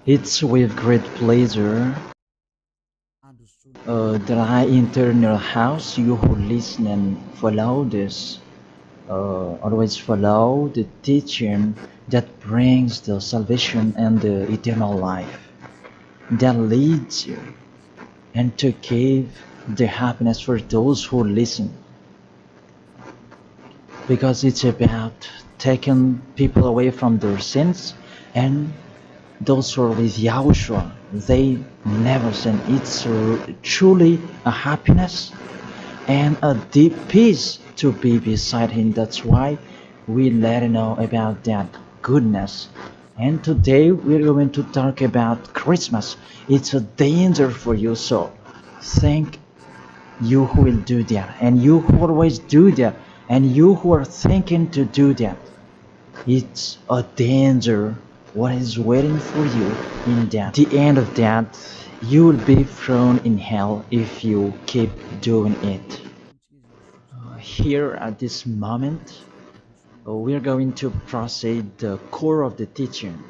It's with great pleasure that I enter your house. You who listen and follow this, always follow the teaching that brings the salvation and the eternal life, that leads you and to give the happiness for those who listen. Because it's about taking people away from their sins, and those who are with Yahushua, they never sin. It's truly a happiness and a deep peace to be beside Him. That's why we let you know about that goodness. And today we're going to talk about Christmas. It's a danger for you, so thank you who will do that, and you who always do that, and you who are thinking to do that. It's a danger what is waiting for you in that. The end of that, you will be thrown in hell if you keep doing it. Here at this moment, we are going to proceed the core of the teaching.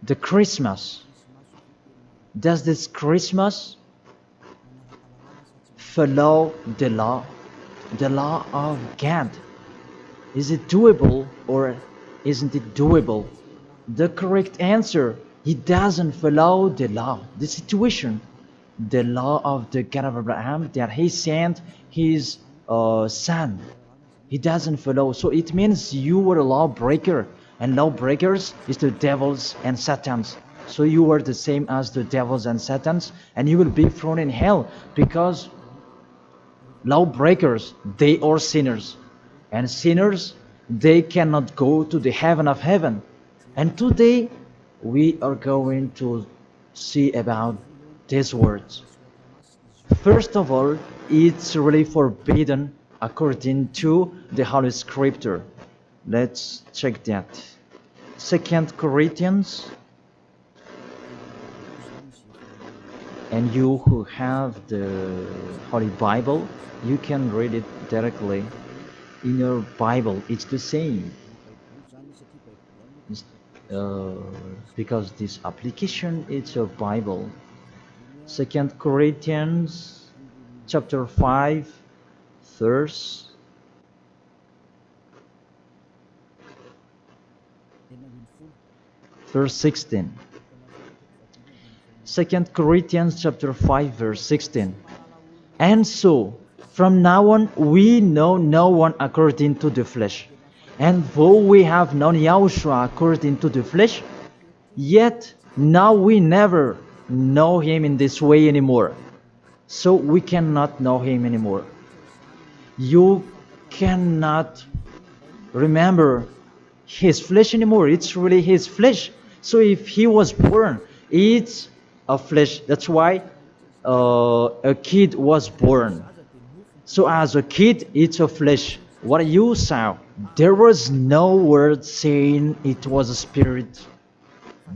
The Christmas. Does this Christmas follow the law of God? Is it doable or isn't it doable? The correct answer, he doesn't follow the law, the situation, the law of the God of Abraham that he sent his son. He doesn't follow. So it means you were a lawbreaker, and lawbreakers is the devils and satans. So you are the same as the devils and satans, and you will be thrown in hell because lawbreakers, they are sinners, and sinners, they cannot go to the heaven of heaven. And today we are going to see about these words. First of all, it's really forbidden according to the Holy Scripture. Let's check that. 2 Corinthians, and you who have the Holy Bible, you can read it directly in your Bible. It's the same. Because this application, it's your Bible. 2 Corinthians chapter 5 verse 16. 2 Corinthians chapter 5 verse 16. And so, from now on, we know no one according to the flesh. And though we have known Yahushua according to the flesh, yet now we never know him in this way anymore. So we cannot know him anymore. You cannot remember his flesh anymore. It's really his flesh. So if he was born, it's a flesh. That's why a kid was born. So as a kid, it's a flesh. What you saw, there was no word saying it was a spirit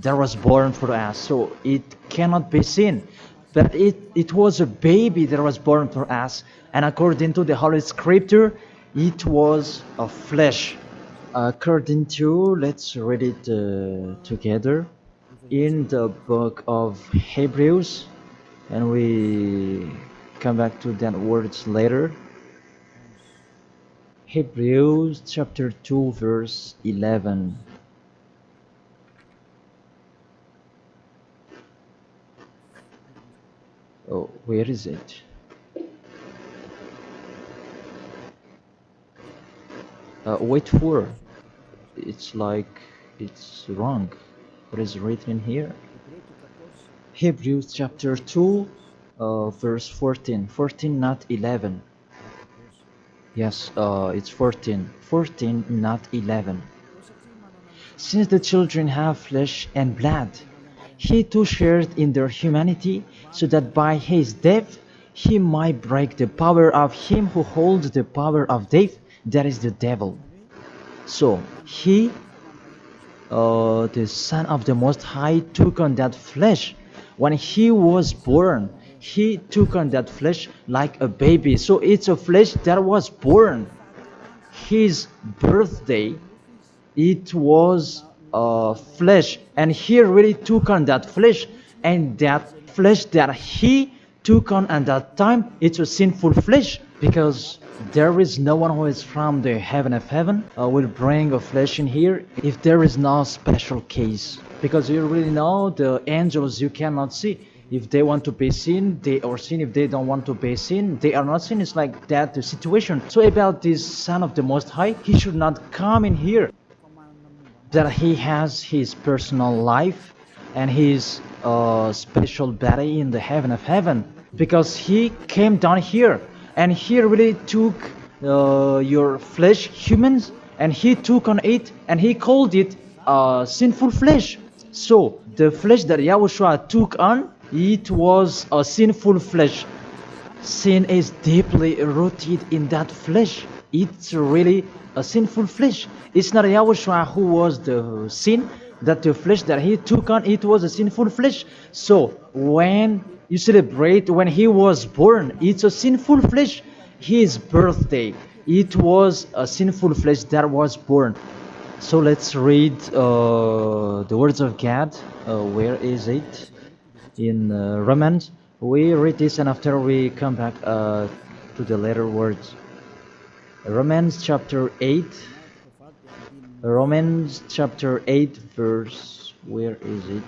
that was born for us. So it cannot be seen. But it was a baby that was born for us. And according to the Holy Scripture, it was a flesh. According to, let's read it together in the book of Hebrews, and we come back to that words later. Hebrews chapter 2 verse 11. Oh, where is it? Wait for. It's like it's wrong. What is written here? Hebrews chapter 2, verse 14. 14, not 11. Yes, it's 14. 14, not 11. Since the children have flesh and blood, he too shared in their humanity, so that by his death he might break the power of him who holds the power of death, that is the devil. So he, the Son of the Most High, took on that flesh. When he was born, he took on that flesh like a baby. So it's a flesh that was born. His birthday, it was flesh, and he really took on that flesh, and that flesh that he took on at that time, it's a sinful flesh, because there is no one who is from the heaven of heaven will bring a flesh in here if there is no special case, because you really know the angels you cannot see. If they want to be seen, they are seen. If they don't want to be seen, they are not seen. It's like that the situation. So about this Son of the Most High, he should not come in here. That he has his personal life and his special body in the heaven of heaven, because he came down here and he really took your flesh, humans, and he took on it and he called it sinful flesh. So the flesh that Yahushua took on, it was a sinful flesh. Sin is deeply rooted in that flesh. It's really a sinful flesh. It's not Yahushua who was the sin, that the flesh that he took on, it was a sinful flesh. So when you celebrate when he was born, it's a sinful flesh. His birthday, it was a sinful flesh that was born. So let's read the words of God. Where is it? In Romans. We read this and after we come back to the later words. Romans chapter 8. Romans chapter 8 verse. Where is it?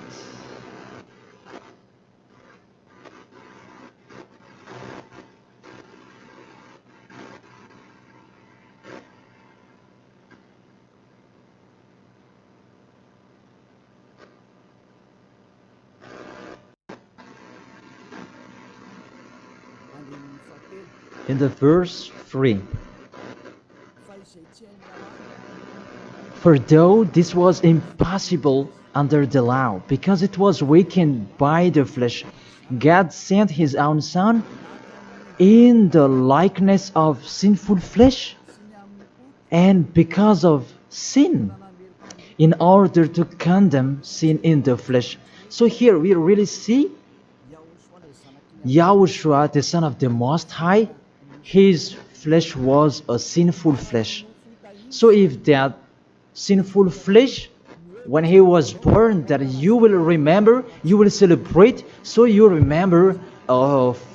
In the verse 3. For though this was impossible under the law, because it was weakened by the flesh, God sent his own Son in the likeness of sinful flesh, and because of sin, in order to condemn sin in the flesh. So here we really see Yahushua, the Son of the Most High, his flesh was a sinful flesh. So if that sinful flesh, when he was born, that you will remember, you will celebrate, so you remember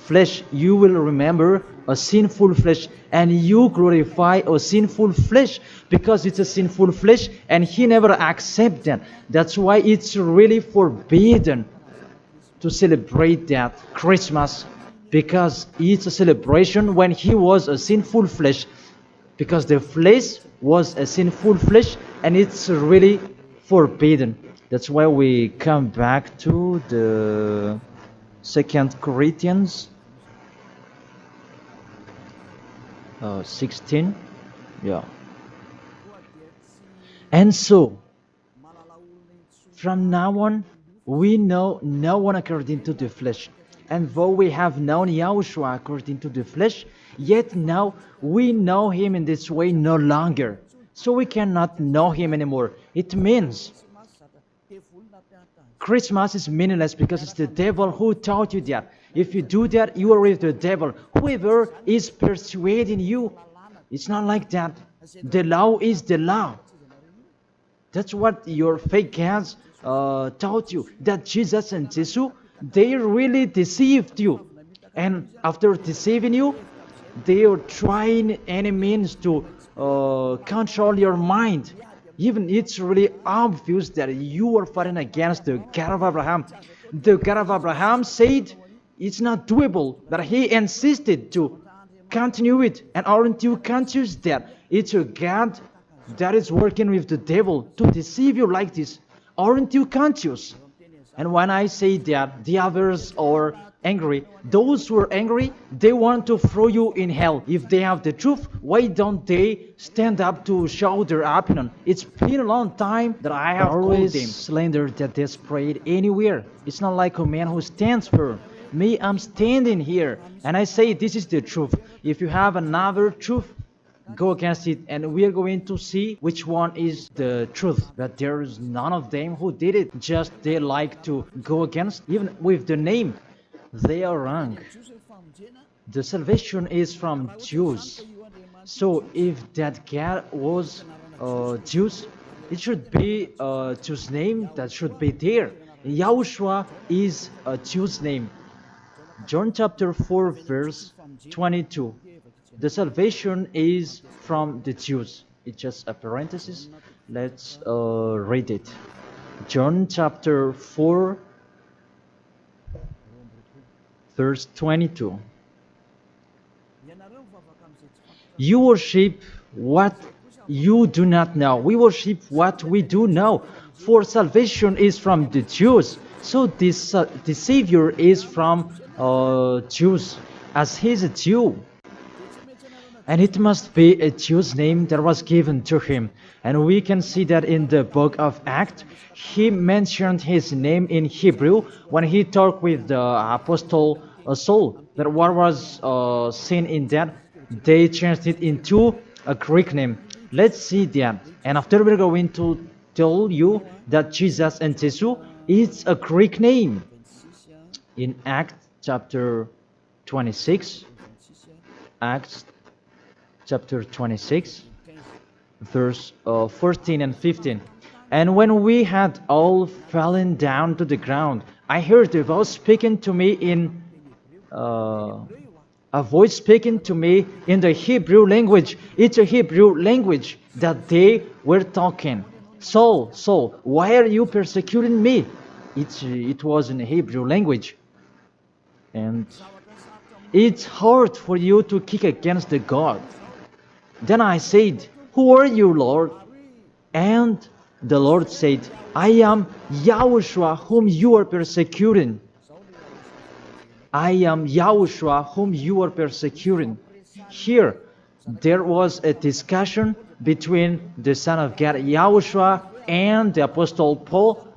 flesh, you will remember a sinful flesh, and you glorify a sinful flesh, because it's a sinful flesh, and he never accepts that. That's why it's really forbidden to celebrate that Christmas, because it's a celebration when he was a sinful flesh, because the flesh was a sinful flesh, and it's really forbidden. That's why we come back to the 2 Corinthians 16. Yeah. And so from now on we know no one according to the flesh. And though we have known Yahushua according to the flesh, yet now we know him in this way no longer. So we cannot know him anymore. It means Christmas is meaningless because it's the devil who taught you that. If you do that, you are with the devil. Whoever is persuading you, it's not like that. The law is the law. That's what your fake gods taught you. That Jesus and Jesus, they really deceived you. And after deceiving you, they are trying any means to control your mind. Even it's really obvious that you are fighting against the God of Abraham. The God of Abraham said it's not doable, but he insisted to continue it. And aren't you conscious that it's a God that is working with the devil to deceive you like this? Aren't you conscious? And when I say that the others are angry, those who are angry, they want to throw you in hell. If they have the truth, why don't they stand up to show their opinion? It's been a long time that I have always called them slander that they spread anywhere. It's not like a man who stands firm. Me, I'm standing here and I say this is the truth. If you have another truth, go against it, and we are going to see which one is the truth. But there is none of them who did it. Just they like to go against, even with the name. They are wrong. The salvation is from Jews. So if that God was Jews, It should be a Jew's name that should be there. Yahushua is a Jew's name. John chapter 4 verse 22. The salvation is from the Jews. It's just a parenthesis. Let's read it. John chapter 4 verse 22. You worship what you do not know. We worship what we do know. For salvation is from the Jews. So this the Savior is from Jews, as he's a Jew. And it must be a Jew's name that was given to him. And we can see that in the book of Acts. He mentioned his name in Hebrew when he talked with the apostle Saul. That what was seen in that, they changed it into a Greek name. Let's see that. And after we're going to tell you that Jesus and Jesus is a Greek name. In Acts chapter 26, Acts chapter 26, verse 14 and 15. And when we had all fallen down to the ground, I heard a voice speaking to me in the Hebrew language. It's a Hebrew language that they were talking. Saul, Saul, why are you persecuting me? It was in a Hebrew language. And it's hard for you to kick against the God. Then I said, who are you, Lord? And the Lord said, I am Yahushua whom you are persecuting. I am Yahushua whom you are persecuting. Here, there was a discussion between the Son of God, Yahushua, and the Apostle Paul.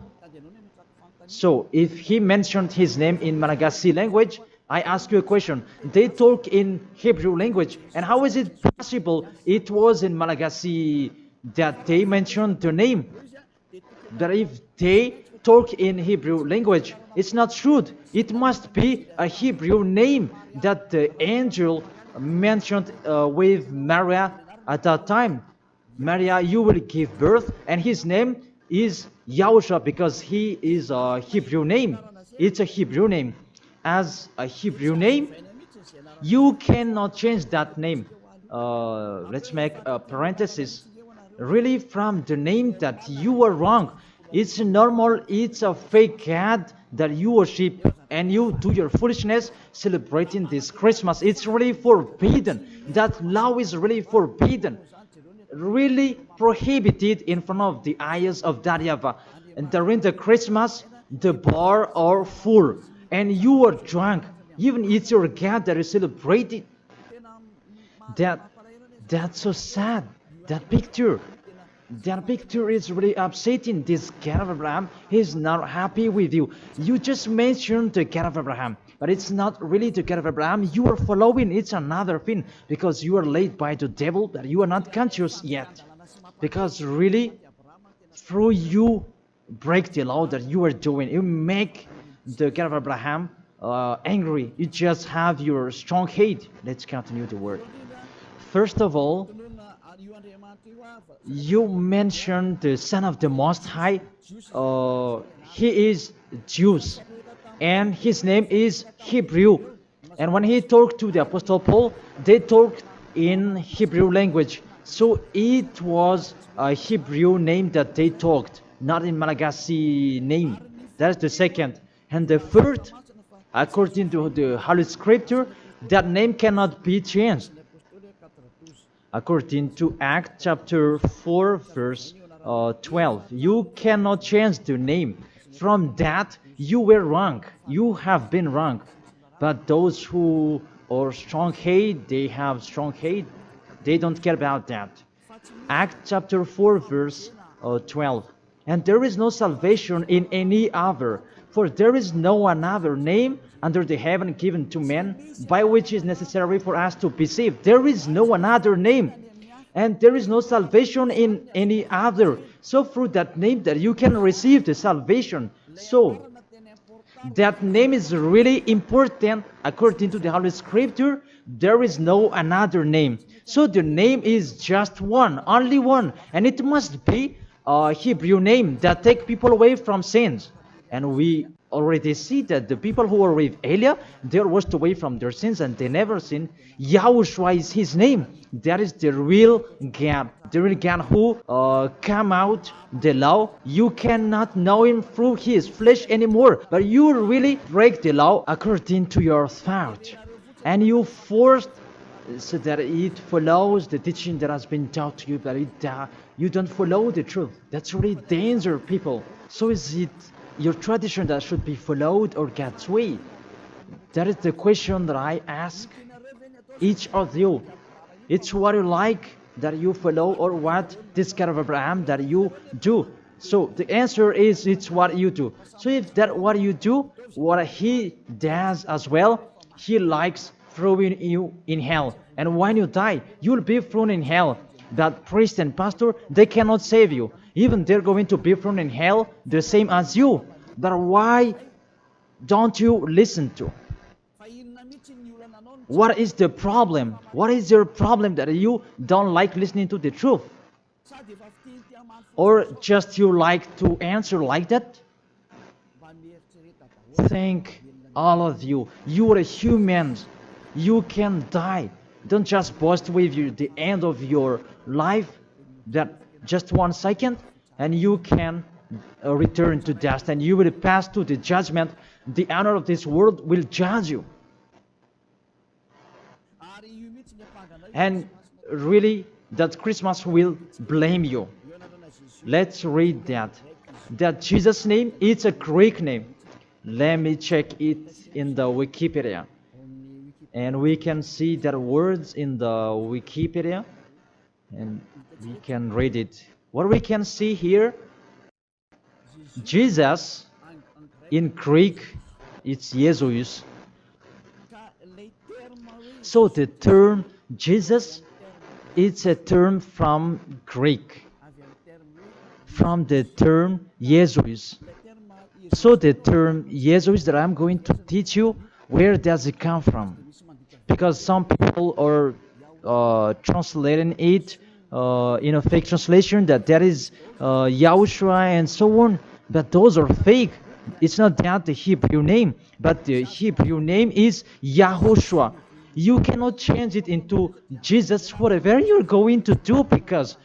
So, if he mentioned his name in Malagasy language, I ask you a question. They talk in Hebrew language, and how is it possible it was in Malagasy that they mentioned the name? That if they talk in Hebrew language, it's not true. It must be a Hebrew name that the angel mentioned with Maria at that time. Maria, you will give birth, and his name is Yahushua because he is a Hebrew name. It's a Hebrew name. As a Hebrew name, you cannot change that name. Let's make a parenthesis. Really, from the name that you are wrong. It's normal, it's a fake God that you worship and you do your foolishness celebrating this Christmas. It's really forbidden. That law is really forbidden. Really prohibited in front of the eyes of that YAHVAH. And during the Christmas, the bar are full. And you are drunk. Even it's your God that is celebrating. That's so sad. That picture is really upsetting. This God of Abraham, he's not happy with you. You just mentioned the God of Abraham, but it's not really the God of Abraham you are following. It's another thing, because you are led by the devil that you are not conscious yet. Because really, through you break the law that you are doing, you make the God of Abraham angry. You just have your strong hate. Let's continue the word. First of all, you mentioned the Son of the Most High. He is Jews, and his name is Hebrew. And when he talked to the Apostle Paul, they talked in Hebrew language. So it was a Hebrew name that they talked, not in Malagasy name. That's the second. And the third, according to the Holy Scripture, that name cannot be changed. According to Acts chapter 4 verse 12, you cannot change the name. From that, you were wrong. You have been wrong. But those who are strong hate, they have strong hate. They don't care about that. Acts chapter 4 verse 12. And there is no salvation in any other, for there is no another name under the heaven given to men by which is necessary for us to be saved. There is no another name, and there is no salvation in any other. So through that name that you can receive the salvation. So that name is really important according to the Holy Scripture. There is no another name. So the name is just one, only one, and it must be Hebrew name that take people away from sins. And we already see that the people who were with Elia, they were washed away from their sins and they never sinned. Yahushua is his name. That is the real God. The real God who come out the law. You cannot know him through his flesh anymore. But you really break the law according to your thought. And you forced so that it follows the teaching that has been taught to you, but you don't follow the truth. That's really danger, people. So is it your tradition that should be followed or God's way? That is the question that I ask each of you. It's what you like that you follow or what this God of Abraham that you do. So the answer is it's what you do. So if that what you do, what he does as well, he likes throwing you in hell. And when you die, you'll be thrown in hell. That priest and pastor, they cannot save you. Even they're going to be thrown in hell the same as you. But why don't you listen to? What is the problem? What is your problem that you don't like listening to the truth? Or just you like to answer like that? Thank all of you. You are humans. You can die. Don't just boast with you the end of your life, that just 1 second, and you can return to dust, and you will pass to the judgment. The honor of this world will judge you. And really, that Christmas will blame you. Let's read that. That Jesus' name, it's a Greek name. Let me check it in the Wikipedia. And we can see that words in the Wikipedia. And we can read it. What we can see here, Jesus, in Greek, it's Jesus. So the term Jesus, it's a term from Greek, from the term Jesus. So the term Jesus that I'm going to teach you, where does it come from? Because some people are translating it in a fake translation that is YAHOSHUA and so on, but those are fake. It's not that the Hebrew name, but the Hebrew name is YAHOSHUA. You cannot change it into Jesus, whatever you're going to do, because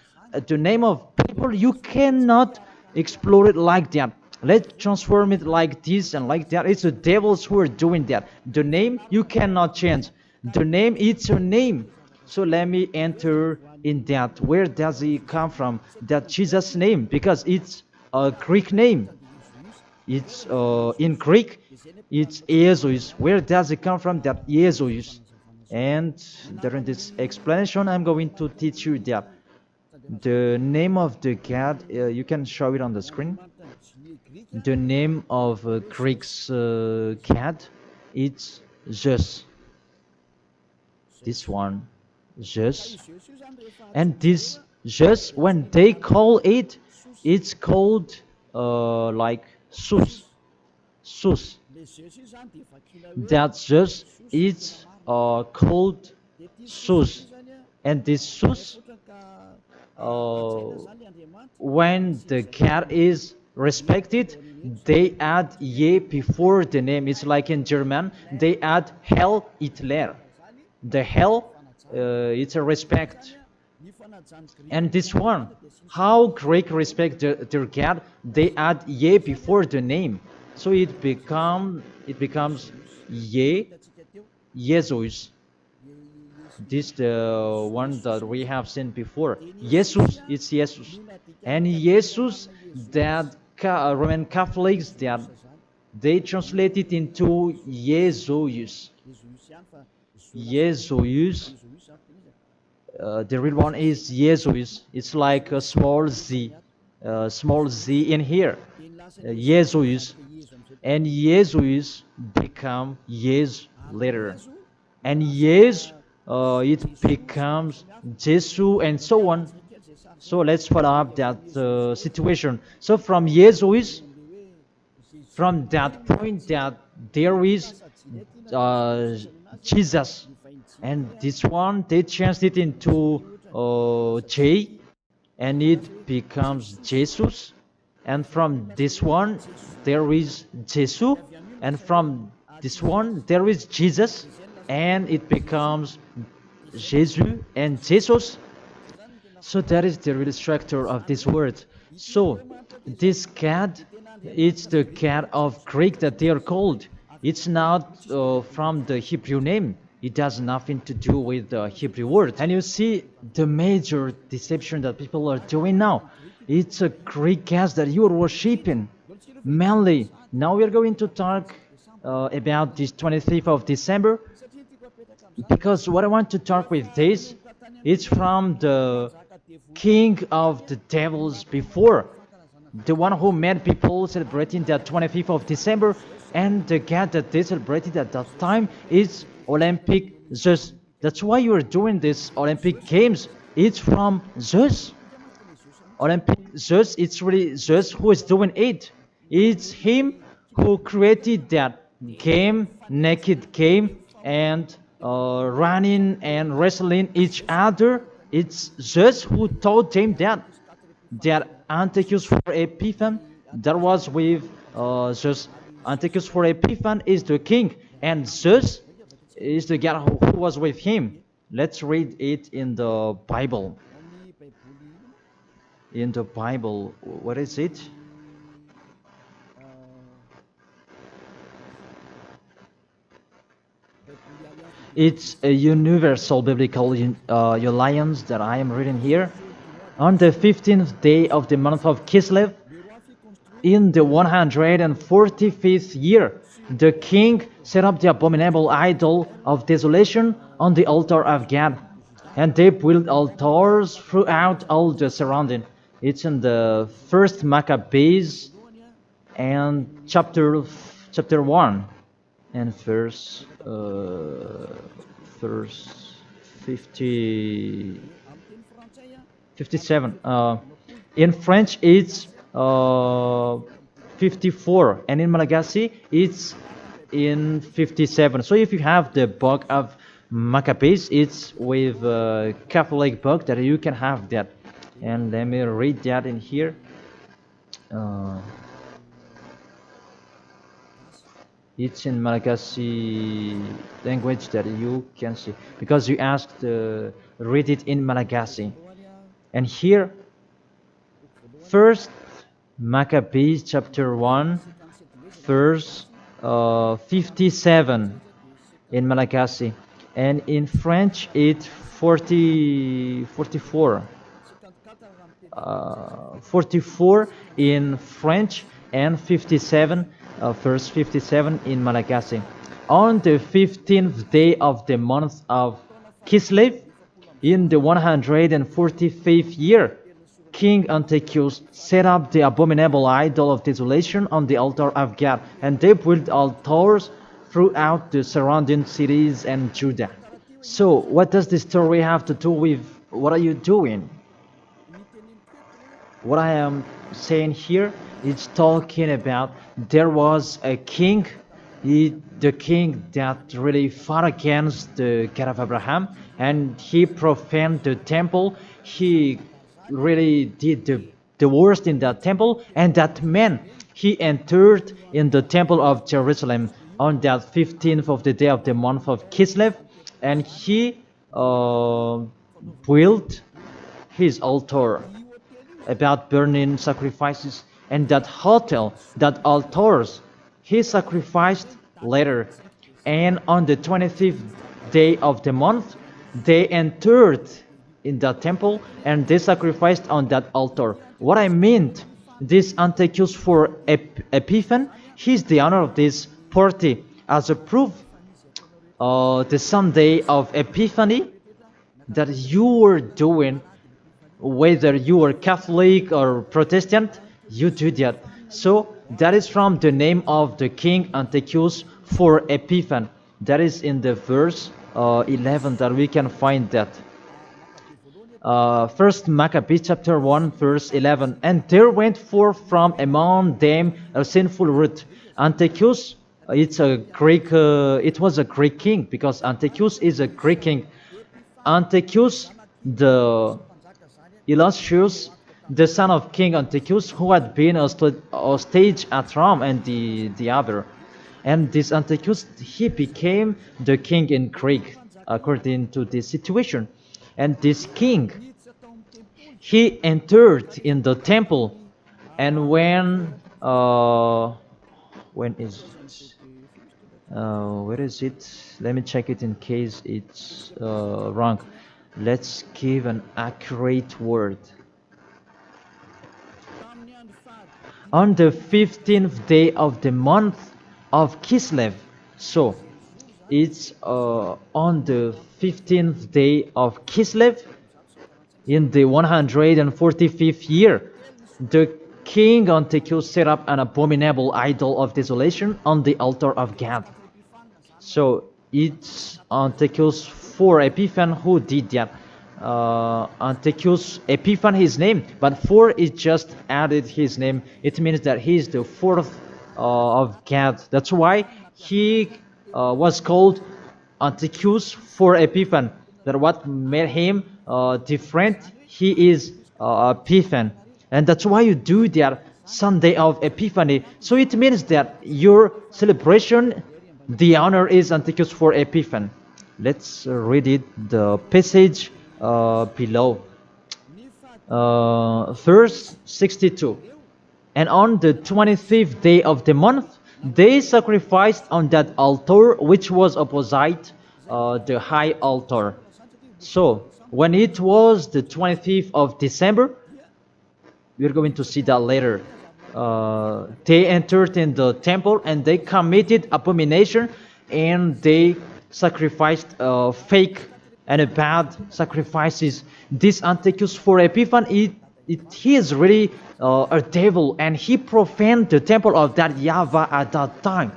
the name of people, you cannot explore it like that. Let's transform it like this and like that. It's the devils who are doing that. The name, you cannot change. The name, it's your name. So let me enter in that. Where does it come from? That Jesus name, because it's a Greek name. It's in Greek, it's Jesus. Where does it come from? That Jesus. And during this explanation, I'm going to teach you that the name of the God, you can show it on the screen. The name of Greek's God, it's Zeus. This one, Zeus. And this Zeus, when they call it, it's called like Sus. Sus. That Zeus, it's called Sus. And this Sus, when the God is respected, they add ye before the name. It's like in German, they add Hell Hitler. The hell, it's a respect. And this one, how Greek respect their God, they add ye before the name. So it becomes ye, Jesus. This the one that we have seen before. Jesus, it's Jesus. And Jesus, that Roman Catholics, that they translate it into Jesus. Jesus. The real one is Jesus. It's like a small z in here. Jesus. And Jesus become Yes later. And Yes, it becomes Jesus and so on. So let's follow up that situation. So from Jesus, from that point that there is Jesus, and this one they changed it into J, and it becomes Jesus. And from this one, there is Jesus. And from this one, there is Jesus. And it becomes Jesus and Jesus. So that is the real structure of this word. So this cat, it's the cat of Greek that they are called. It's not from the Hebrew name. It has nothing to do with the Hebrew word. And you see the major deception that people are doing now. It's a Greek cat that you are worshipping. Mainly, now we are going to talk about this 25th of December, because what I want to talk with this, it's from the king of the devils before, the one who made people celebrating the 25th of December, and the god that they celebrated at that time is Olympic Zeus. That's why you are doing this Olympic Games. It's from Zeus. Olympic Zeus, it's really Zeus who is doing it. It's him who created that game, naked game, and running and wrestling each other. It's Zeus who taught them that Antiochus for Epiphan, that was with Zeus. Antiochus for Epiphan is the king, and Zeus is the god who was with him. Let's read it in the Bible. In the Bible, what is it? It's a universal biblical alliance that I am reading here. On the 15th day of the month of Kislev, in the 145th year, the king set up the abominable idol of desolation on the altar of God, and they built altars throughout all the surrounding. It's in the first Maccabees and chapter 1 and verse 57. In French it's 54, and in Malagasy it's in 57. So if you have the book of Maccabees, it's with a Catholic book that you can have that. And let me read that in here. It's in Malagasy language that you can see, because you asked read it in Malagasy. And here, first Maccabees chapter 1 verse 57 in Malagasy, and in French it's 44 in French, and 57 verse 57 in Malagasy. On the 15th day of the month of Kislev, in the 145th year, King Antiochus set up the abominable idol of desolation on the altar of God, and they built altars throughout the surrounding cities and Judah. So, what does this story have to do with what are you doing? What I am saying here is talking about there was a king, the king that really fought against the God of Abraham, and he profaned the temple. He really did the worst in that temple, and that man, he entered in the temple of Jerusalem on that 15th of the day of the month of Kislev, and he built his altar about burning sacrifices, and that hotel, that altars, he sacrificed later. And on the 25th day of the month, they entered in that temple and they sacrificed on that altar. What I mean, this Antiochus for Epiphan, he's the owner of this party. As a proof, the Sunday of Epiphany that you were doing, whether you are Catholic or Protestant, you do that. So that is from the name of the king Antiochus for Epiphan. That is in the verse 11 that we can find that. First Maccabees chapter 1 verse 11. And there went forth from among them a sinful root. Antiochus, it was a Greek king, because Antiochus is a Greek king. Antiochus, the Illustrious, the son of King Antiochus, who had been a stage at Rome and the other. And this Antiochus, he became the king in Greek, according to this situation. And this king, he entered in the temple, and when is it? Where is it? Let me check it in case it's wrong. Let's give an accurate word. On the 15th day of the month of Kislev. So it's on the 15th day of Kislev in the 145th year. The king Antiochus set up an abominable idol of desolation on the altar of God. So it's Antiochus for Epiphan who did that. Antiochus Epiphan his name, but for it just added his name. It means that he is the fourth of God. That's why he was called Antiochus for Epiphan. That what made him different. He is Epiphan, and that's why you do that Sunday of Epiphany. So it means that your celebration, the honor is Antiochus for Epiphan. Let's read it, the passage below. Verse 62. And on the 25th day of the month, they sacrificed on that altar which was opposite the high altar. So when it was the 25th of December, we're going to see that later. They entered in the temple and they committed abomination, and they sacrificed fake and bad sacrifices. This Antiochus for Epiphan, he is really a devil, and he profaned the temple of that YAHVAH at that time.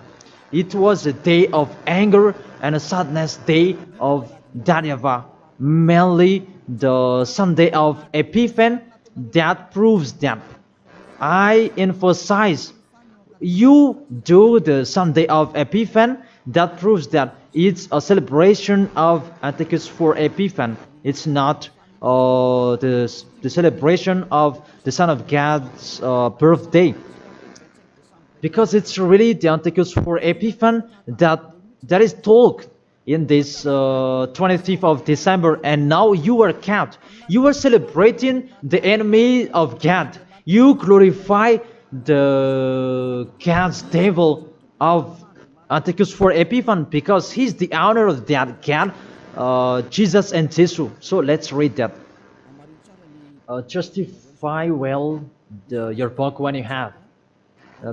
It was a day of anger and a sadness day of that YAHVAH. Mainly the Sunday of Epiphan, that proves that. I emphasize, you do the Sunday of Epiphan, that proves that it's a celebration of Antiochus for Epiphan. It's not the celebration of the Son of God's birthday, because it's really the Antiochus for Epiphan that is told in this 25th of December, and now you are kept. You are celebrating the enemy of God. You glorify the God's devil of Antiochus for Epiphan, because he's the honor of that God, Jesus and Jesus. So let's read that. Justify well your book when you have,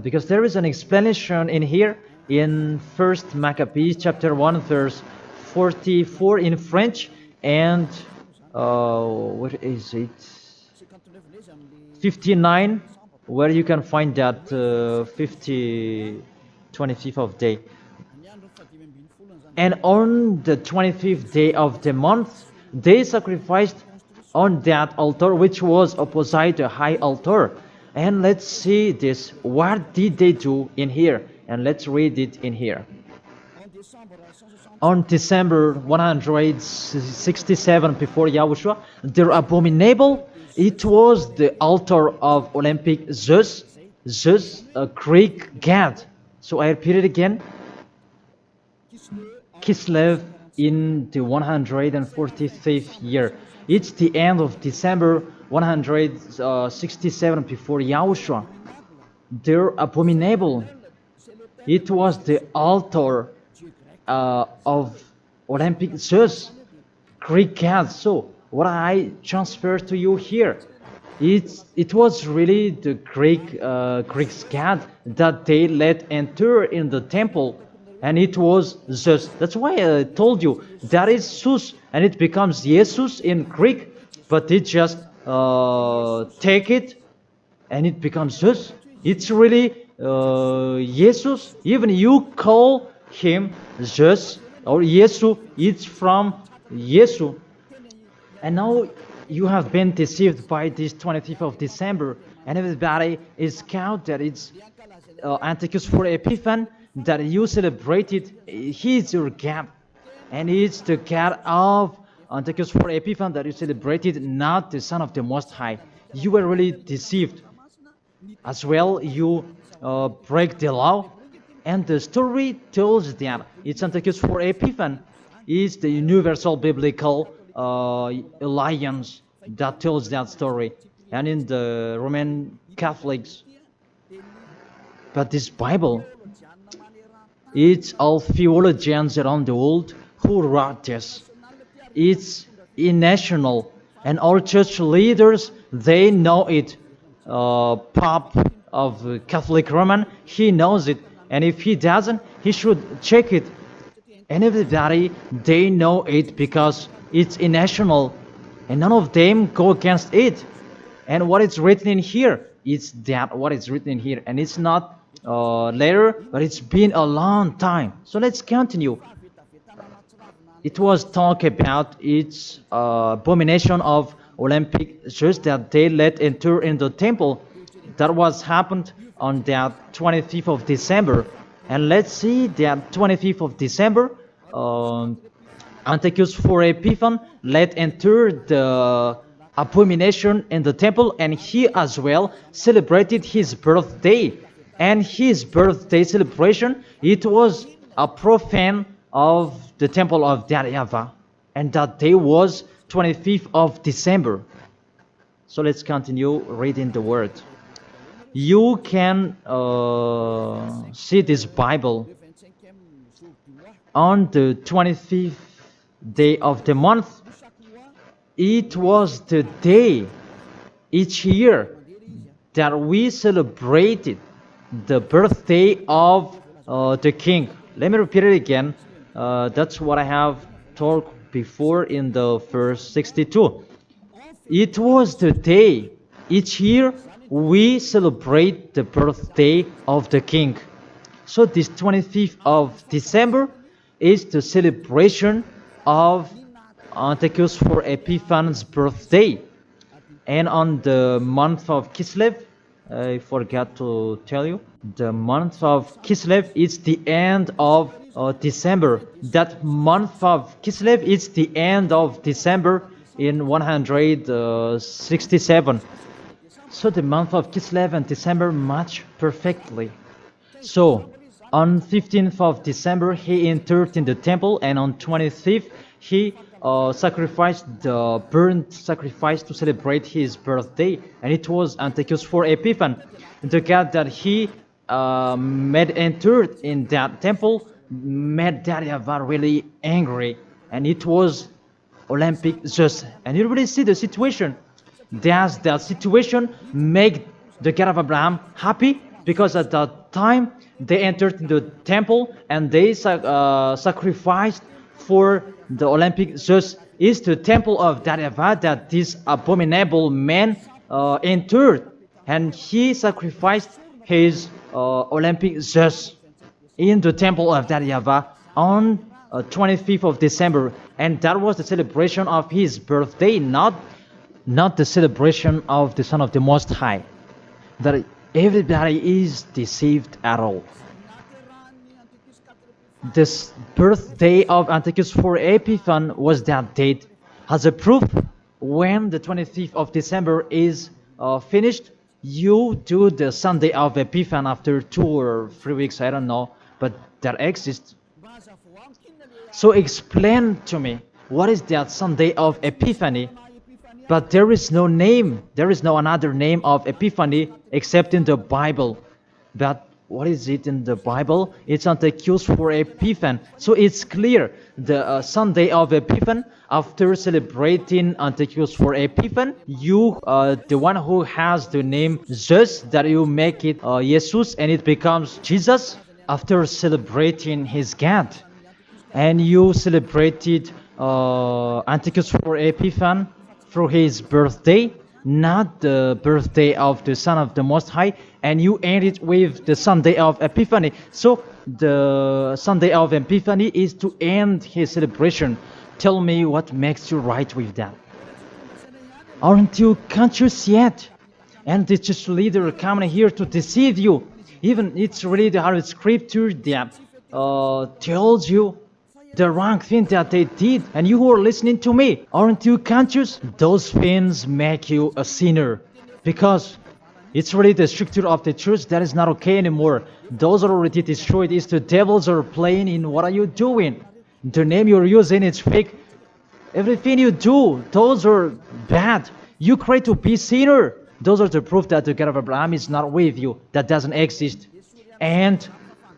because there is an explanation in here in 1st Maccabees chapter 1 verse 44 in French, and what is it, 59, where you can find that 25th of day. And on the 25th day of the month, they sacrificed on that altar which was opposite the high altar. And let's see this, what did they do in here? And let's read it in here. On December 167 before Yahushua, their abominable, it was the altar of Olympic Zeus, a Greek god. So I repeat it again. Kislev in the 145th year. It's the end of December 167 before Yahushua. Their abominable, it was the altar of Olympic Zeus, Greek god. So what I transfer to you here, it was really the Greek god that they let enter in the temple, and it was Zeus. That's why I told you that is Zeus, and it becomes Jesus in Greek, but it just take it and it becomes Zeus. It's really Jesus. Even you call him Zeus or Yesu, it's from Yesu. And now you have been deceived by this 25th of December, and everybody is count that it's Antiochus for Epiphan, that you celebrated. He is your God, and it's the God of Antiochus for Epiphan that you celebrated not the Son of the Most High. You were really deceived. As well, you break the law. And the story tells that it's Antiochus for Epiphan is the universal biblical alliance that tells that story. And in the Roman Catholics, but this Bible, it's all theologians around the world who wrote this. It's national, and all church leaders, they know it. Pope of Catholic Roman, he knows it, and if he doesn't, he should check it. And everybody, they know it because it's national, and none of them go against it. And what is written in here, it's that what is written in here, and it's not later, but it's been a long time. So let's continue. It was talk about its abomination of Olympic church that they let enter in the temple. That was happened on that 25th of December. And let's see that 25th of December, Antiochus for Epiphan let enter the abomination in the temple, and he as well celebrated his birthday. And his birthday celebration, it was a profane of the temple of YAHVAH, and that day was 25th of December. So let's continue reading the word. You can see this Bible on the 25th day of the month. It was the day each year that we celebrated the birthday of the king. Let me repeat it again. That's what I have talked before in the verse 62. It was the day each year we celebrate the birthday of the king. So this 25th of December is the celebration of Antiochus for Epiphan's birthday. And on the month of Kislev, I forgot to tell you, the month of Kislev is the end of December. That month of Kislev is the end of December in 167. So the month of Kislev and December match perfectly. So on 15th of December he entered in the temple, and on 25th he sacrificed the burnt sacrifice to celebrate his birthday, and it was Antiochus for Epiphan. The God that he made entered in that temple made YAHVAH really angry, and it was Olympic Zeus. And you really see the situation. Does that situation make the God of Abraham happy? Because at that time they entered in the temple and they sacrificed for the Olympic Zeus. Is the temple of YAHVAH that this abominable man entered, and he sacrificed his Olympic Zeus in the temple of YAHVAH on 25th of December, and that was the celebration of his birthday, not the celebration of the Son of the Most High. That everybody is deceived at all. This birthday of Antiochus for Epiphan was that date. As a proof, when the 25th of December is finished, you do the Sunday of Epiphan after 2 or 3 weeks, I don't know, but that exists. So explain to me, what is that Sunday of Epiphany? But there is no name, there is no another name of Epiphany except in the Bible. But what is it in the Bible? It's Antiochus for Epiphan. So it's clear, the Sunday of Epiphan, after celebrating Antiochus for Epiphan, you, the one who has the name Zeus, that you make it Jesus, and it becomes Jesus, after celebrating his God. And you celebrated Antiochus for Epiphan through his birthday, not the birthday of the Son of the Most High, and you end it with the Sunday of Epiphany. So the Sunday of Epiphany is to end his celebration. Tell me what makes you right with that. Aren't you conscious yet? And the church leader coming here to deceive you. Even it's really the Holy Scripture that tells you the wrong thing that they did, and you who are listening to me, aren't you conscious? Those things make you a sinner, because it's really the structure of the church that is not okay anymore. Those are already destroyed. It's the devils are playing in what are you doing? The name you're using is fake. Everything you do, those are bad. You cry to be sinner. Those are the proof that the God of Abraham is not with you. That doesn't exist. And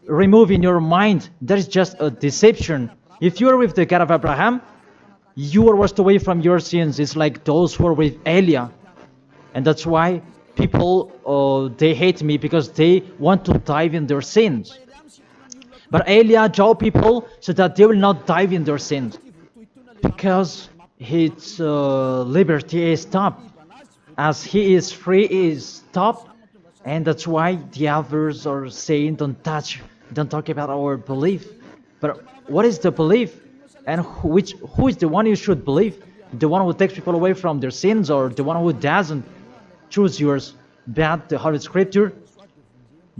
remove in your mind, that is just a deception. If you are with the God of Abraham, you are washed away from your sins. It's like those who are with Eliah. And that's why people, they hate me, because they want to dive in their sins. But Eliah told people so that they will not dive in their sins, because his liberty is stopped. As he is free, he is stopped. And that's why the others are saying, don't talk about our belief. But what is the belief? And who is the one you should believe? The one who takes people away from their sins, or the one who doesn't? Choose yours. But the Holy Scripture,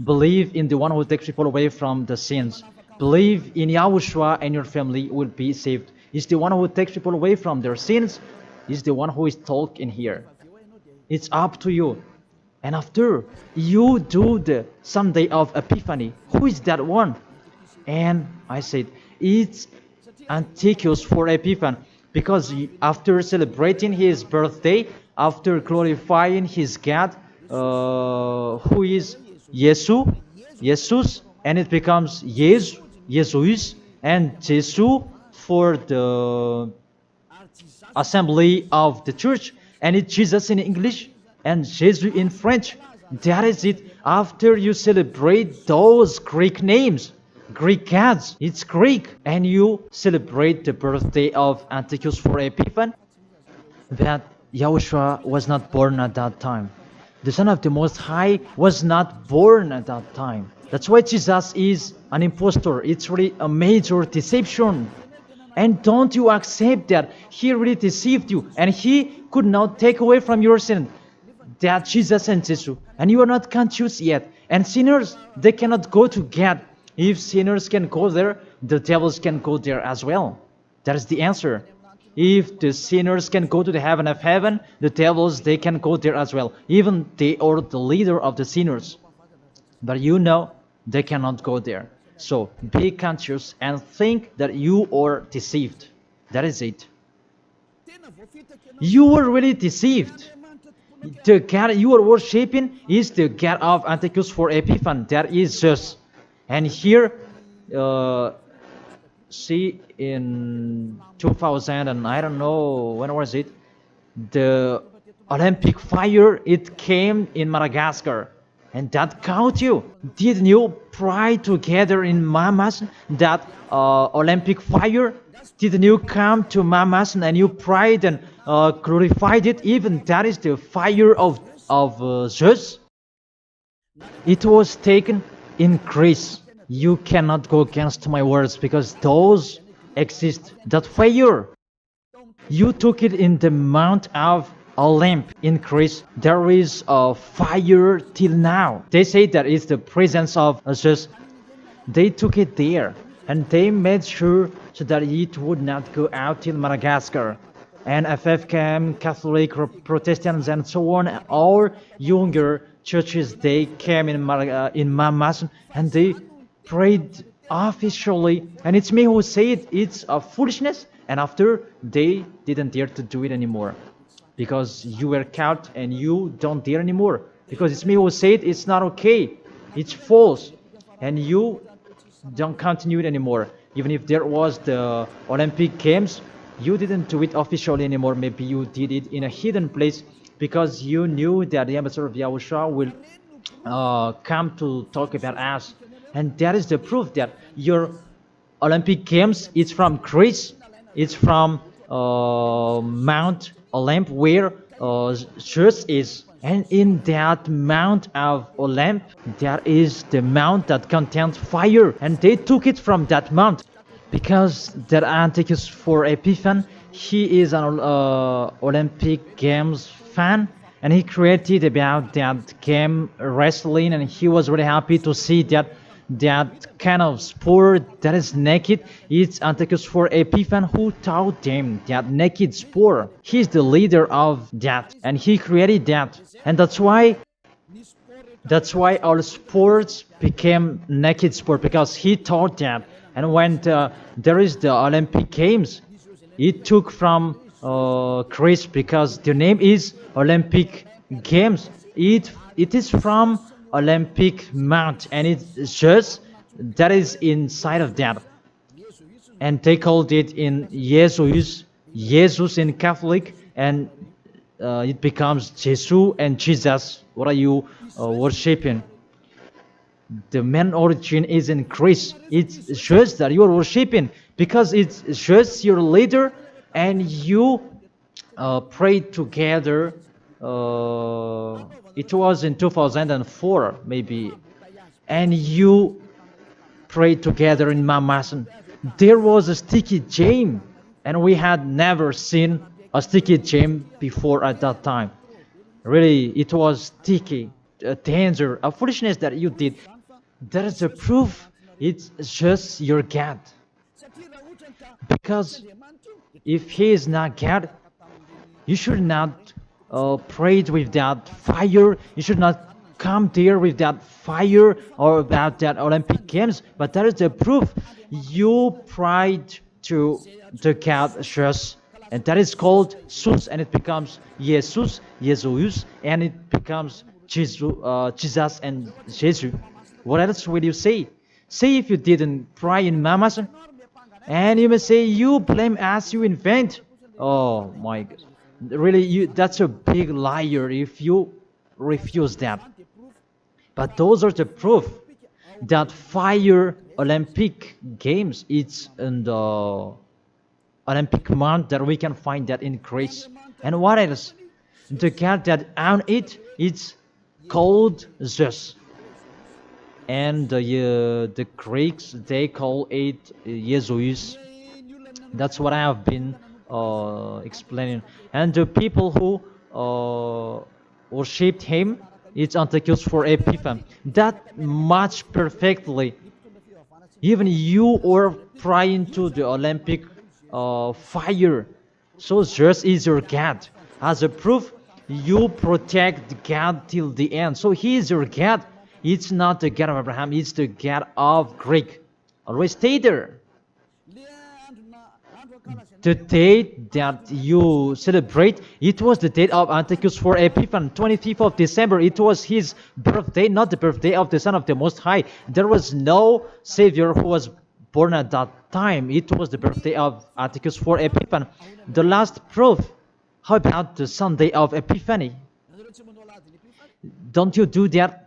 believe in the one who takes people away from the sins. Believe in Yahushua, and your family will be saved. It's the one who takes people away from their sins. Is the one who is talking here. It's up to you. And after you do the Sunday of Epiphany, who is that one? And I said, it's Antiochus for Epiphany, because after celebrating his birthday, after glorifying his God, who is Jesus, and it becomes Jesus, and Jesus for the assembly of the church, and it's Jesus in English and Jesus in French. That is it. After you celebrate those Greek names, Greek gods, it's Greek, and you celebrate the birthday of Antiochus for Epiphany, that Yahushua was not born at that time. The Son of the Most High was not born at that time. That's why Jesus is an impostor. It's really a major deception. And don't you accept that he really deceived you, and he could not take away from your sin. That Jesus and Jesus, and you are not conscious yet. And sinners, they cannot go to God. If sinners can go there, the devils can go there as well. That is the answer. If the sinners can go to the heaven of heaven, the devils, they can go there as well. Even they are the leader of the sinners. But you know, they cannot go there. So be conscious and think that you are deceived. That is it. You were really deceived. The God you are worshipping is the God of Antiochus for Epiphany. That is Zeus. And here, see, in 2000, and I don't know, when was it? The Olympic fire, it came in Madagascar. And that caught you. Didn't you pray together in Mamas that Olympic fire? Didn't you come to Mamas and you prayed and glorified it? Even that is the fire of Zeus. It was taken in Greece. You cannot go against my words, because those exist. That fire, you took it in the Mount of Olymp in Greece. There is a fire till now. They say that it's the presence of Zeus. They took it there, and they made sure so that it would not go out till Madagascar. And FFKM, Catholic, Protestants, and so on, all younger churches, they came in Mamas, and they prayed officially. And it's me who say it, it's a foolishness. And after, they didn't dare to do it anymore, because you were caught and you don't dare anymore. Because it's me who say it, it's not okay, it's false, and you don't continue it anymore. Even if there was the Olympic Games, you didn't do it officially anymore. Maybe you did it in a hidden place, because you knew that the ambassador of YAHOSHUAH will come to talk about us. And that is the proof that your Olympic Games, it's from Greece, it's from Mount Olymp, where Zeus is. And in that Mount of Olymp, there is the mount that contains fire, and they took it from that mount, because that Antiochus for Epiphany, he is an Olympic Games fan, and he created about that game wrestling, and he was really happy to see that that kind of sport that is naked. It's Antiochus for Epiphan who taught them that naked sport. He's the leader of that, and he created that, and that's why all sports became naked sport, because he taught that. And when there is the Olympic Games, it took from Greece, because the name is Olympic Games. It is from Olympic Mount, and it's just that is inside of that, and they called it in Jesus in Catholic, and it becomes Jesus and Jesus. What are you worshiping? The main origin is in Greece. It's just that you are worshiping because it's just your leader, and you pray together. It was in 2004 maybe, and you pray together in Mamasan. There was a sticky jam, and we had never seen a sticky jam before at that time. Really, it was sticky, a danger, a foolishness that you did. That is a proof it's just your God. Because if He is not God, you should not pray with that fire. You should not come there with that fire or about that Olympic Games. But that is the proof you prayed to the God just, and that is called Jesus, and it becomes Jesus, and it becomes Jesus and Jesus. What else will you say? Say if you didn't pray in Mamasan, and you may say you blame us, you invent. Oh my God. Really, that's a big liar if you refuse that. But those are the proof that fire Olympic Games, it's in the Olympic month that we can find that in Greece. And what else? The God that owned it, it's called Zeus. And the Greeks, they call it Jesus. That's what I have been explaining. And the people who worshipped him, it's Antiochus for Epiphan. That match perfectly. Even you are praying to the Olympic fire. So Zeus is your God. As a proof, you protect God till the end. So He is your God. It's not the God of Abraham, it's the God of Greek. Always stay there. The date that you celebrate, it was the date of Antiochus for Epiphan, 25th of December. It was his birthday, not the birthday of the Son of the Most High. There was no Savior who was born at that time. It was the birthday of Antiochus for Epiphan. The last proof, how about the Sunday of Epiphany? Don't you do that?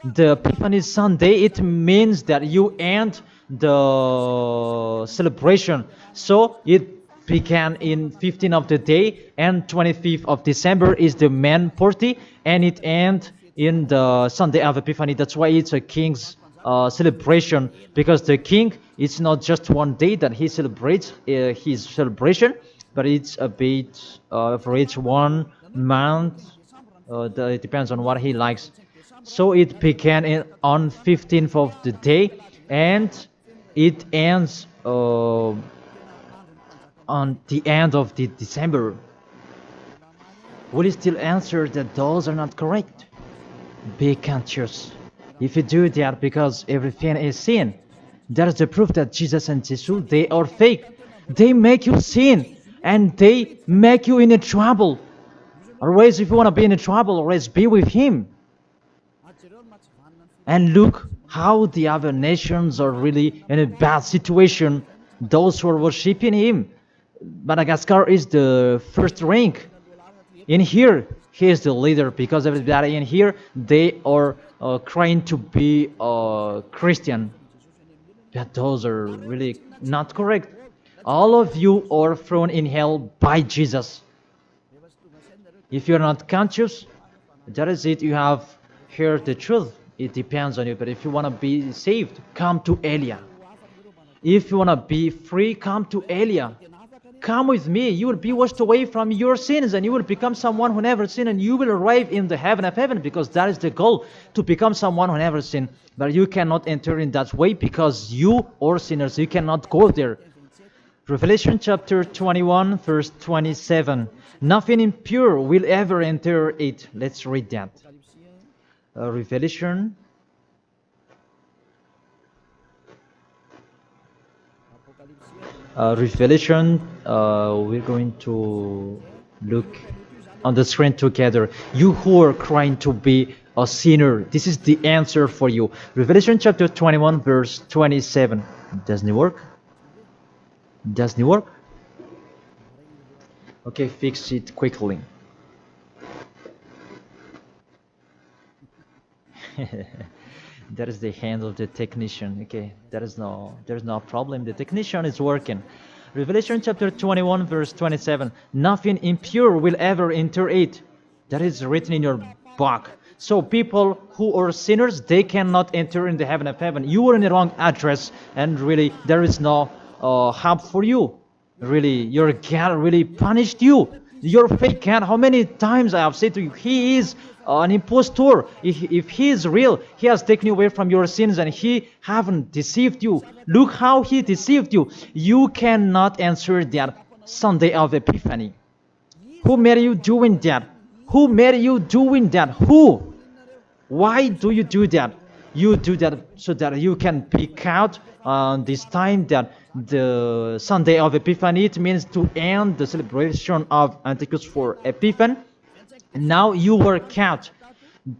The Epiphany Sunday, it means that you end the celebration. So it began in 15th of the day, and 25th of December is the main party, and it ends in the Sunday of Epiphany. That's why it's a king's celebration, because the king, it's not just one day that he celebrates his celebration, but it's a bit for each 1 month. It depends on what he likes. So it began on 15th of the day, and it ends on the end of the December. Will you still answer that those are not correct? Be conscious. If you do that, because everything is sin, that is the proof that Jesus and Jesus, they are fake. They make you sin, and they make you in a trouble. Always, if you want to be in a trouble, always be with Him. And look how the other nations are really in a bad situation. Those who are worshipping Him. Madagascar is the first rank. In here, he is the leader, because everybody in here, they are trying to be Christian. But those are really not correct. All of you are thrown in hell by Jesus. If you're not conscious, that is it. You have heard the truth. It depends on you. But if you want to be saved, come to Elia. If you want to be free, come to Elia. come with me. You will be washed away from your sins, and you will become someone who never sinned, and you will arrive in the heaven of heaven, because that is the goal, to become someone who never sinned. But you cannot enter in that way, because you are sinners. You cannot go there. Revelation chapter 21, verse 27. Nothing impure will ever enter it. Let's read that. Revelation. We're going to look on the screen together. You who are crying to be a sinner, this is the answer for you. Revelation chapter 21, verse 27. Doesn't it work? Doesn't it work? Okay, fix it quickly. That is the hand of the technician. Okay, there's no problem. The technician is working. Revelation chapter 21, verse 27. Nothing impure will ever enter it. That is written in your book. So people who are sinners, they cannot enter in the heaven of heaven. You are in the wrong address, and really there is no help for you. Really, your God really punished you. Your fake God, how many times I have said to you, he is an impostor. If he is real, he has taken you away from your sins, and he haven't deceived you. Look how he deceived you. You cannot answer that Sunday of Epiphany. Who made you doing that? Who made you doing that? Who? Why do you do that? You do that so that you can pick out this time that the Sunday of Epiphany, it means to end the celebration of Antichus for Epiphan. Now you work out.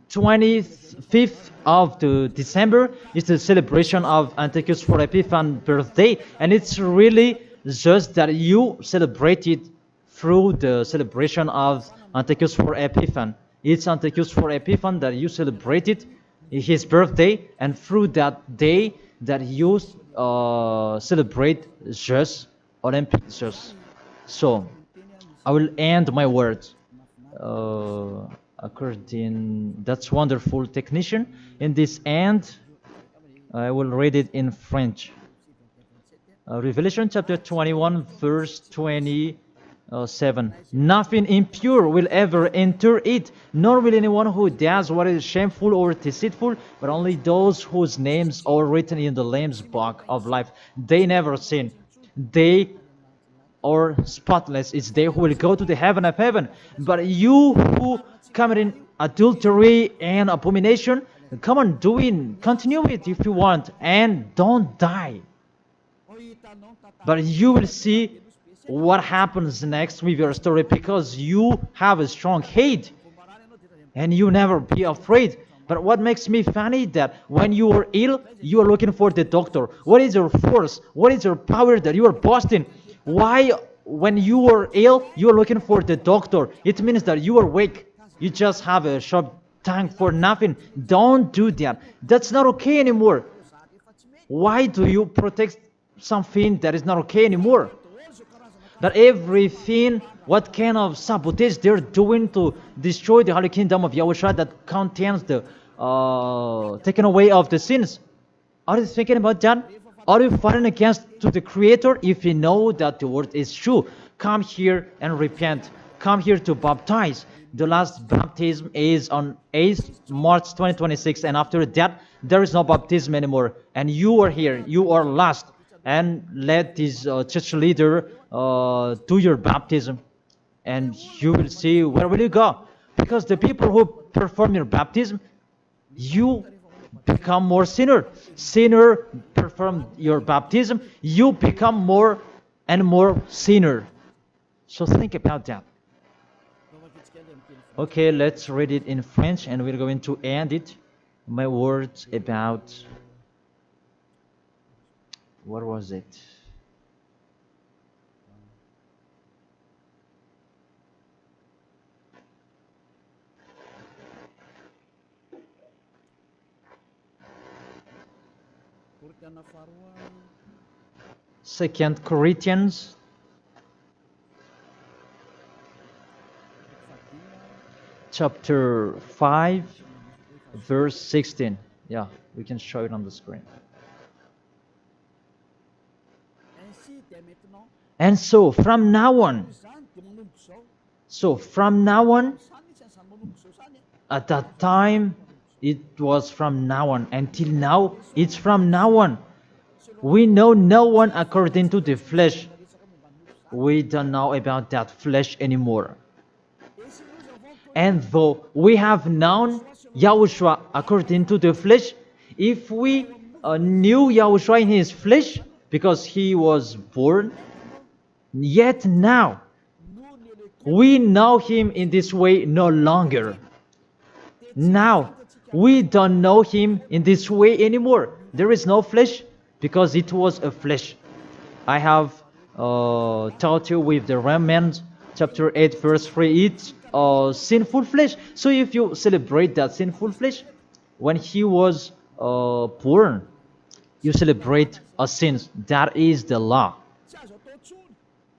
25th of the December is the celebration of Antichus for Epiphan birthday, and it's really just that you celebrate it through the celebration of Antichus for Epiphan. It's Antichus for Epiphan that you celebrated his birthday, and through that day that you celebrate just Olympic just. So I will end my words according. That's wonderful, technician. In this end, I will read it in French. Revelation chapter 21, verse 27. Nothing impure will ever enter it, nor will anyone who does what is shameful or deceitful, but only those whose names are written in the Lamb's book of life. They never sin. They are spotless. It's they who will go to the heaven of heaven. But you who commit adultery and abomination, come on, continue it if you want, and don't die. But you will see what happens next with your story, because you have a strong hate and you never be afraid. But what makes me funny that when you are ill, you are looking for the doctor. What is your force? What is your power that you are boasting? Why, when you are ill, you are looking for the doctor? It means that you are weak. You just have a sharp tongue for nothing. Don't do that. That's not okay anymore. Why do you protect something that is not okay anymore? That everything, what kind of sabotage they're doing to destroy the Holy Kingdom of YAHOSHUAH that contains the taken away of the sins. Are you thinking about that? Are you fighting against to the Creator? If you know that the word is true, come here and repent. Come here to baptize. The last baptism is on 8th March 2026, and after that, there is no baptism anymore. And you are here. You are lost. And let this church leader do your baptism, and you will see where will you go. Because the people who perform your baptism, you become more sinner. Sinner perform your baptism, you become more and more sinner. So think about that. Okay, let's read it in French, and we're going to end it. My words about, what was it? Second Corinthians chapter 5 verse 16. Yeah, we can show it on the screen. And so from now on, at that time, it was from now on. Until now, it's from now on. We know no one according to the flesh. We don't know about that flesh anymore. And though we have known Yahushua according to the flesh, if we knew Yahushua in his flesh, because he was born, yet now we know him in this way no longer. Now we don't know him in this way anymore. There is no flesh because it was a flesh. I have taught you with the Romans chapter 8 verse 3, it's sinful flesh. So if you celebrate that sinful flesh, when he was born, you celebrate a sin. That is the law.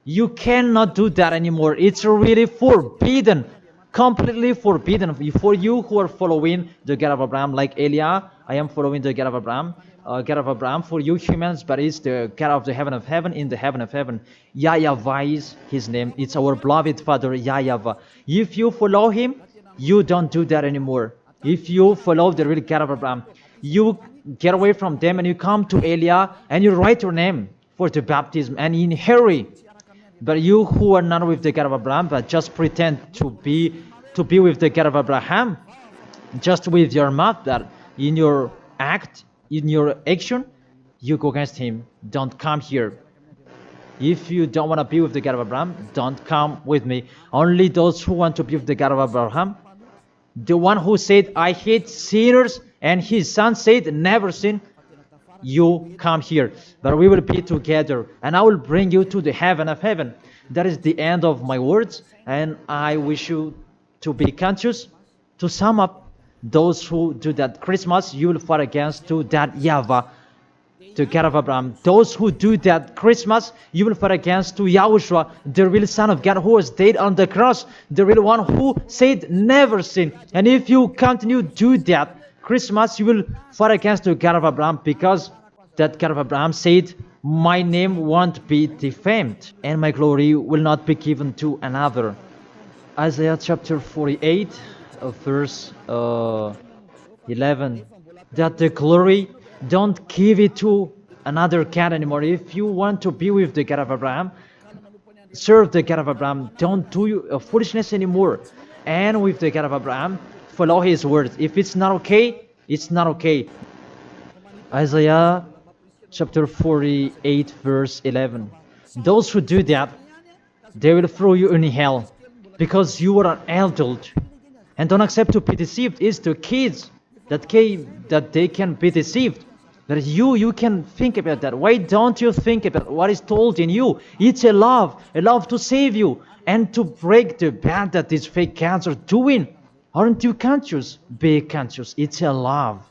You cannot do that anymore. It's really forbidden, completely forbidden. For you who are following the God of Abraham, like Elia, I am following the God of Abraham. God of Abraham, for you humans, but it's the God of the heaven of heaven, in the heaven of heaven. YAHVAH is his name. It's our beloved Father, YAHVAH. If you follow him, you don't do that anymore. If you follow the real God of Abraham, you get away from them and you come to Elia and you write your name for the baptism and in hurry. But you who are not with the God of Abraham, but just pretend to be with the God of Abraham, just with your mouth, that in your act, in your action, you go against him. Don't come here. If you don't want to be with the God of Abraham, don't come with me. Only those who want to be with the God of Abraham, the one who said, I hate sinners, and his son said, never sin, you come here. But we will be together, and I will bring you to the heaven of heaven. That is the end of my words, and I wish you to be conscious. To sum up, those who do that Christmas, you will fight against to that YAHVAH, to God of Abraham. Those who do that Christmas, you will fight against to Yahushua, the real Son of God who was dead on the cross, the real one who said never sin. And if you continue to do that Christmas, you will fight against the God of Abraham, because that God of Abraham said, my name won't be defamed and my glory will not be given to another. Isaiah chapter 48 verse 11, that the glory, don't give it to another God anymore. If you want to be with the God of Abraham, serve the God of Abraham, don't do foolishness anymore. And with the God of Abraham, follow his words. If it's not okay, it's not okay. Isaiah chapter 48 verse 11, those who do that, they will throw you in hell, because you are an adult. And don't accept to be deceived. It's the kids that they can be deceived. But you can think about that. Why don't you think about what is told in you? It's a love to save you and to break the bad that these fake gods are doing. Aren't you conscious? Be conscious. It's a love.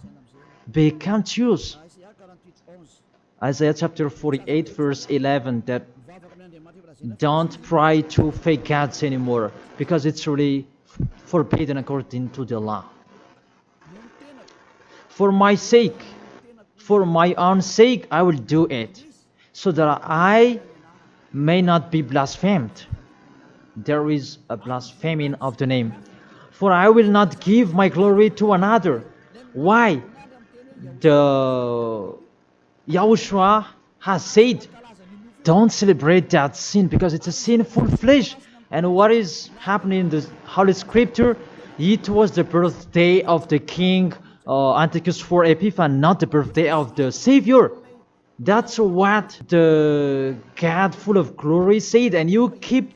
Be conscious. Isaiah chapter 48 verse 11, that don't pray to fake gods anymore, because it's really forbidden according to the law. For my sake, for my own sake, I will do it, so that I may not be blasphemed. There is a blaspheming of the name. For I will not give my glory to another. Why? The Yahushua has said, don't celebrate that sin, because it's a sinful flesh. And what is happening in the Holy Scripture? It was the birthday of the king Antiochus IV Epiphanes, not the birthday of the Savior. That's what the God full of glory said, and you keep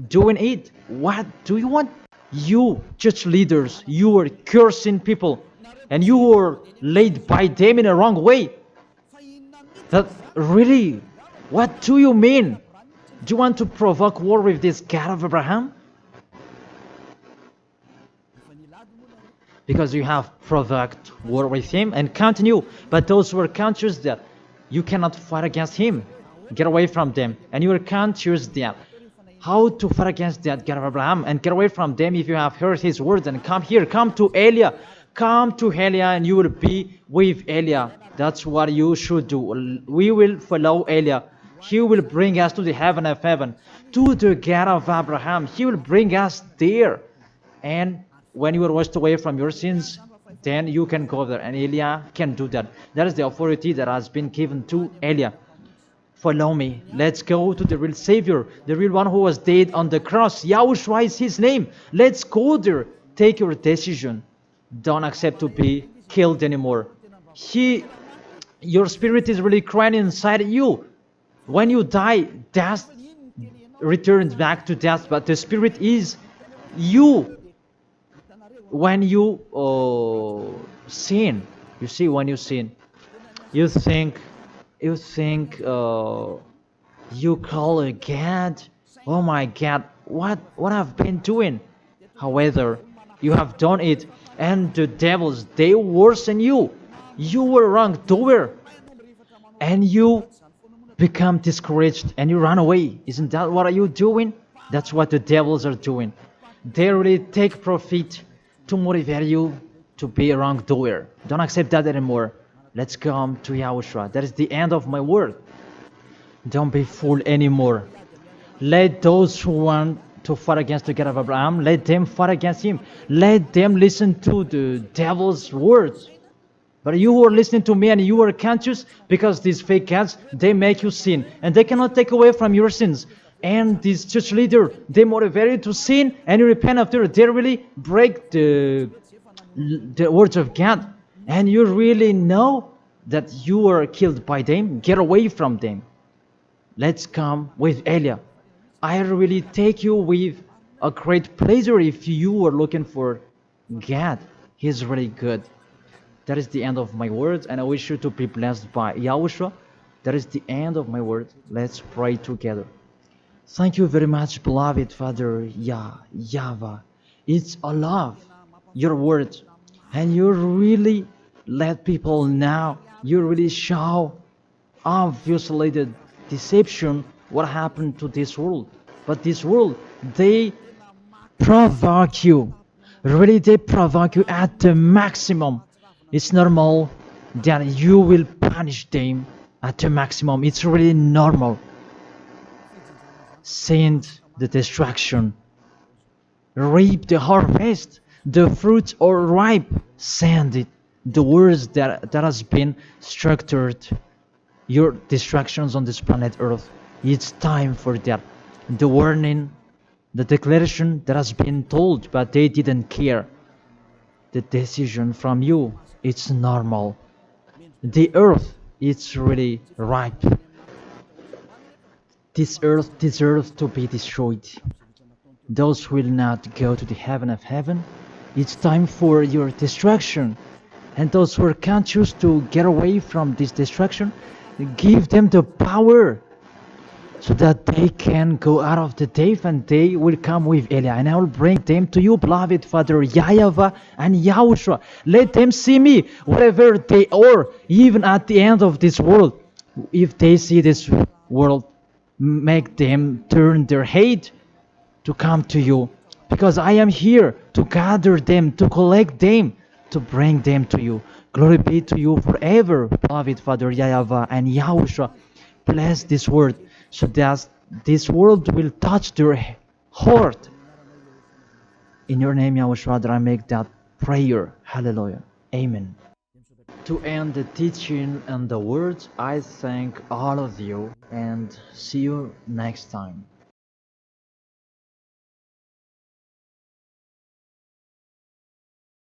doing it. What do you want? You church leaders, you are cursing people, and you were led by them in a wrong way. That really, what do you mean? Do you want to provoke war with this God of Abraham? Because you have provoked war with him and continue. But those who are conscious that you cannot fight against him, get away from them. And you are conscious that how to fight against that God of Abraham and get away from them. If you have heard his words, and come here, come to Elia. Come to Elia and you will be with Elia. That's what you should do. We will follow Elia. He will bring us to the heaven of heaven, to the God of Abraham. He will bring us there. And when you are washed away from your sins, then you can go there. And Elijah can do that. That is the authority that has been given to Elijah. Follow me. Let's go to the real Savior, the real one who was dead on the cross. Yahushua is his name. Let's go there. Take your decision. Don't accept to be killed anymore. Your spirit is really crying inside you. When you die, death returns back to death, but the spirit is you. When you sin, you see, when you sin, you think you call a God, oh my God, what I've been doing. However, you have done it, and the devils, they worsen you. You were wrongdoer, and you become discouraged, and you run away. Isn't that what are you doing? That's what the devils are doing. They really take profit to motivate you to be a wrongdoer. Don't accept that anymore. Let's come to Yahushua. That is the end of my word. Don't be fooled anymore. Let those who want to fight against the God of Abraham, let them fight against him. Let them listen to the devil's words. But you who are listening to me and you are conscious, because these fake gods, they make you sin. And they cannot take away from your sins. And this church leader, they motivate you to sin and you repent after. They really break the words of God. And you really know that you are killed by them. Get away from them. Let's come with Elia. I really take you with a great pleasure if you are looking for God. He's really good. That is the end of my words, and I wish you to be blessed by Yahushua. That is the end of my words. Let's pray together. Thank you very much, beloved Father YAHVAH. It's a love, your words, and you really let people know. You really show obviously the deception, what happened to this world. But this world, they provoke you. Really, they provoke you at the maximum. It's normal that you will punish them at the maximum. It's really normal. Send the destruction. Reap the harvest. The fruits are ripe. Send it. The words that has been structured. Your destructions on this planet Earth. It's time for that. The warning, the declaration that has been told, but they didn't care. The decision from you. It's normal. The earth, it's really ripe. This earth deserves to be destroyed. Those will not go to the heaven of heaven. It's time for your destruction. And those who are conscious to get away from this destruction, give them the power so that they can go out of the cave and they will come with Elia. And I will bring them to you, beloved Father YAHVAH and Yahushua. Let them see me wherever they are, even at the end of this world. If they see this world, make them turn their head to come to you. Because I am here to gather them, to collect them, to bring them to you. Glory be to you forever, beloved Father YAHVAH and Yahushua. Bless this word, so that this world will touch their heart. In your name, Yahushua, that I make that prayer. Hallelujah. Amen. To end the teaching and the words, I thank all of you and see you next time.